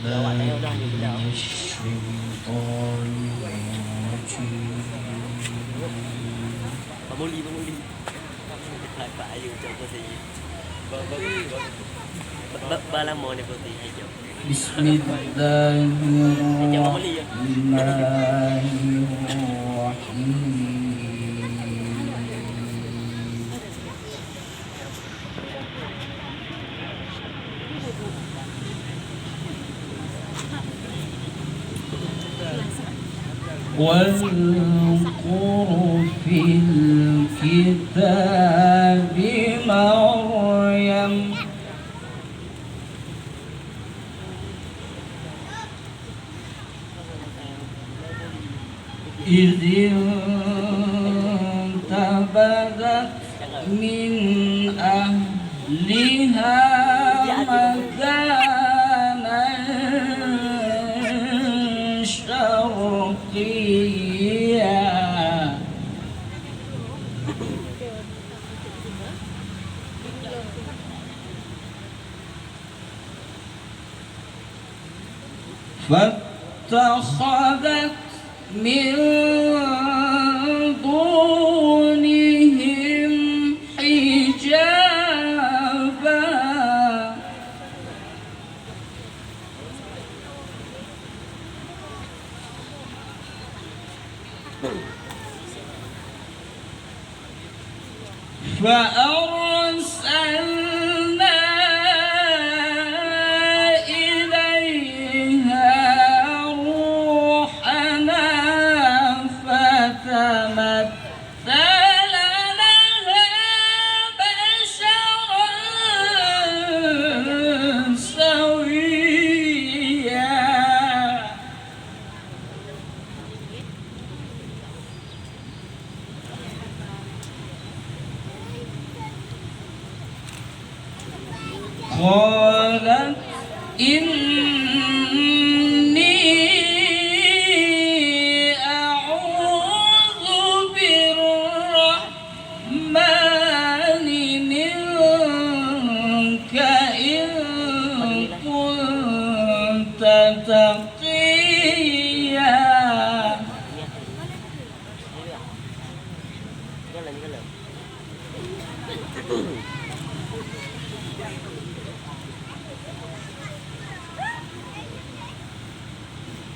بالله من الشيطان الرجيم Pamuli. Phải dùng cho cô thì ba la mồ này cô thì hay chụp. بسم الله الرحمن الرحيم واذكر في الكتاب مريم إذ انتبذت من أهلها مكانا شرقيا فاتخذت من دونهم حجابا فأرسلنا إليها روحنا فتمثل لها بشرا سويا قالت إني أعوذ بالرحمن منك إن كنت تقيا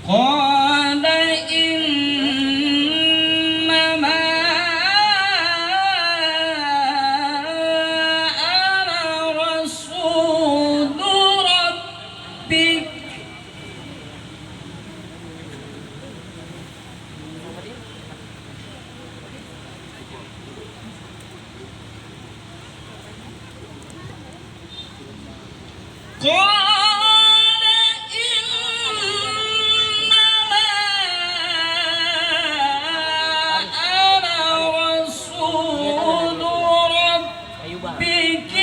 قال إنما أنا رسول ربك قال إنما أنا رسول ربك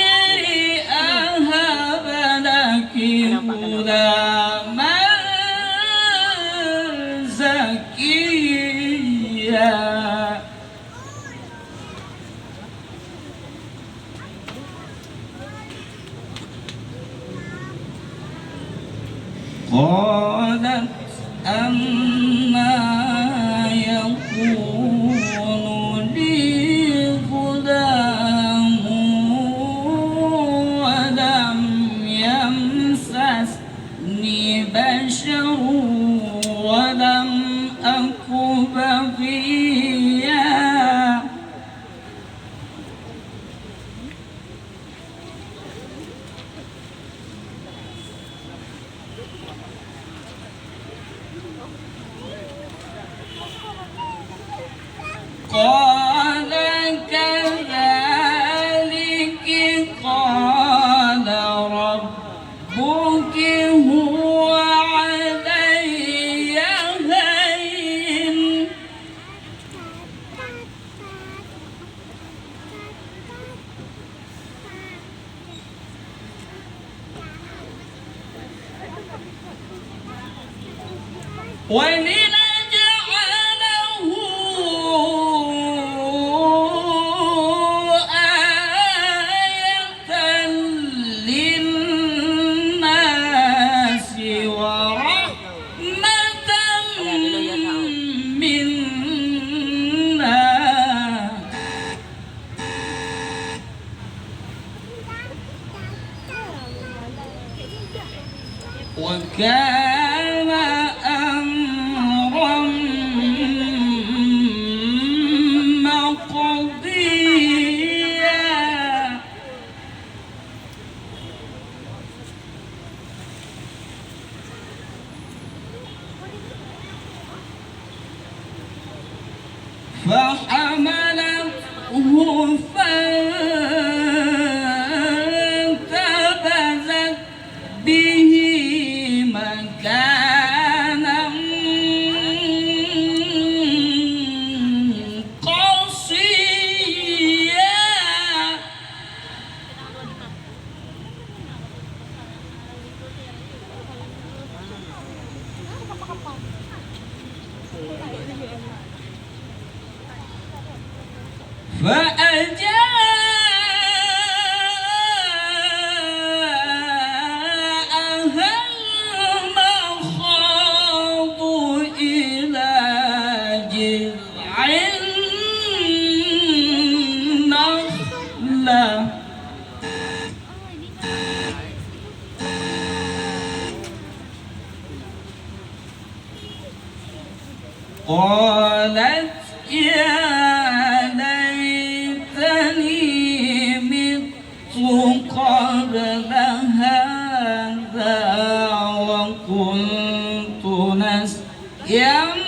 لأهب لك غلاما زكيا قالت أما يكون لي غلام ولم يمسسني بشر ولم أك بغيا قال كذلك قال ربك هو علي هين ولنجعله آية للناس وكان أمرا مقضيا فحملته فانتبذت به مكانا قصيا فأجاءها المخاض إلى جذع النخلة قالت يا ليتني مت قبل هذا وكنت نسيا